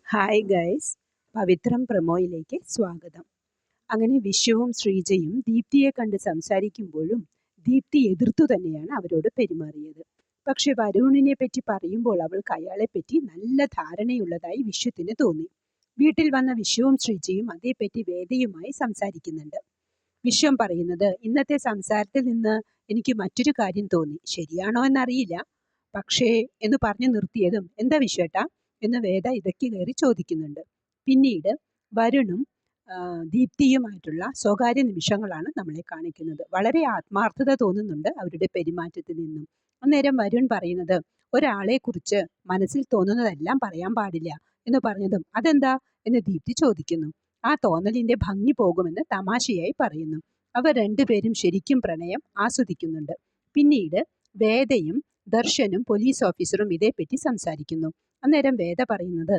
Hi guys, പവിത്രം പ്രമോയിലേക്ക് സ്വാഗതം. അങ്ങനെ വിശ്വവും ശ്രീജയും ദീപ്തിയെ കണ്ട് സംസാരിക്കുമ്പോഴും ദീപ്തി എതിർത്തു തന്നെയാണ് അവരോട് പെരുമാറിയത്. പക്ഷെ വരുണിനെ പറ്റി പറയുമ്പോൾ അവൾക്ക് അയാളെപ്പറ്റി നല്ല ധാരണയുള്ളതായി വിശ്വത്തിന് തോന്നി. വീട്ടിൽ വന്ന വിശ്വവും ശ്രീജയും അതേപ്പറ്റി വേദയുമായി സംസാരിക്കുന്നുണ്ട്. വിശ്വം പറയുന്നത്, ഇന്നത്തെ സംസാരത്തിൽ നിന്ന് എനിക്ക് മറ്റൊരു കാര്യം തോന്നി. ശരിയാണോ എന്നറിയില്ല, പക്ഷേ എന്ന് പറഞ്ഞു നിർത്തിയതും എന്താ വിശ്വേട്ടാ എന്ന് വേദ ഇടയ്ക്ക് കയറി ചോദിക്കുന്നുണ്ട്. പിന്നീട് വരുണും ദീപ്തിയുമായിട്ടുള്ള സ്വകാര്യ നിമിഷങ്ങളാണ് നമ്മളെ കാണിക്കുന്നത്. വളരെ ആത്മാർത്ഥത തോന്നുന്നുണ്ട് അവരുടെ പെരുമാറ്റത്തിൽ നിന്നും. അന്നേരം വരുൺ പറയുന്നത്, ഒരാളെ കുറിച്ച് മനസ്സിൽ തോന്നുന്നതെല്ലാം പറയാൻ പാടില്ല എന്ന് പറഞ്ഞതും അതെന്താ എന്ന് ദീപ്തി ചോദിക്കുന്നു. ആ തോന്നലിന്റെ ഭംഗി പോകുമെന്ന് തമാശയായി പറയുന്നു. അവർ രണ്ടുപേരും ശരിക്കും പ്രണയം ആസ്വദിക്കുന്നുണ്ട്. പിന്നീട് വേദയും ദർശനും പോലീസ് ഓഫീസറും ഇതേപ്പറ്റി സംസാരിക്കുന്നു. അന്നേരം വേദ പറയുന്നത്,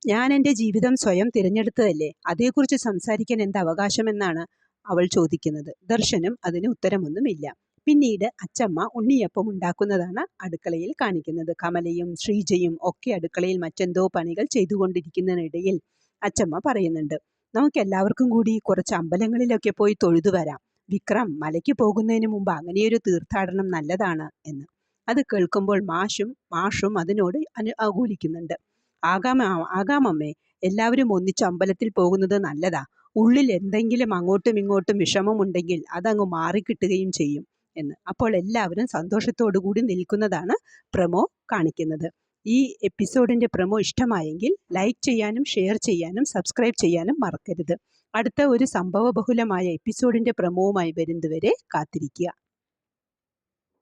ഞാൻ എൻ്റെ ജീവിതം സ്വയം തിരഞ്ഞെടുത്തതല്ലേ, അതേക്കുറിച്ച് സംസാരിക്കാൻ എന്ത് അവകാശമെന്നാണ് അവൾ ചോദിക്കുന്നത്. ദർശനും അതിന് ഉത്തരമൊന്നുമില്ല. പിന്നീട് അച്ചമ്മ ഉണ്ണിയപ്പം ഉണ്ടാക്കുന്നതാണ് അടുക്കളയിൽ കാണിക്കുന്നത്. കമലയും ശ്രീജയും ഒക്കെ അടുക്കളയിൽ മറ്റെന്തോ പണികൾ ചെയ്തുകൊണ്ടിരിക്കുന്നതിനിടയിൽ അച്ചമ്മ പറയുന്നുണ്ട്, നമുക്കെല്ലാവർക്കും കൂടി കുറച്ച് അമ്പലങ്ങളിലൊക്കെ പോയി തൊഴുതു വരാം. വിക്രം, മലയ്ക്ക് പോകുന്നതിന് മുമ്പ് അങ്ങനെയൊരു തീർത്ഥാടനം നല്ലതാണ് എന്ന്. അത് കേൾക്കുമ്പോൾ മാഷും അതിനോട് അനുകൂലിക്കുന്നുണ്ട്. ആകാമമ്മേ, എല്ലാവരും ഒന്നിച്ച് അമ്പലത്തിൽ പോകുന്നത് നല്ലതാ. ഉള്ളിൽ എന്തെങ്കിലും അങ്ങോട്ടും ഇങ്ങോട്ടും വിഷമമുണ്ടെങ്കിൽ അതങ്ങ് മാറിക്കിട്ടുകയും ചെയ്യും എന്ന്. അപ്പോൾ എല്ലാവരും സന്തോഷത്തോടു കൂടി നിൽക്കുന്നതാണ് പ്രമോ കാണിക്കുന്നത്. ഈ എപ്പിസോഡിൻ്റെ പ്രമോ ഇഷ്ടമായെങ്കിൽ ലൈക്ക് ചെയ്യാനും ഷെയർ ചെയ്യാനും സബ്സ്ക്രൈബ് ചെയ്യാനും മറക്കരുത്. അടുത്ത ഒരു സംഭവബഹുലമായ എപ്പിസോഡിൻ്റെ പ്രമോവുമായി വരുന്നതുവരെ കാത്തിരിക്കുക.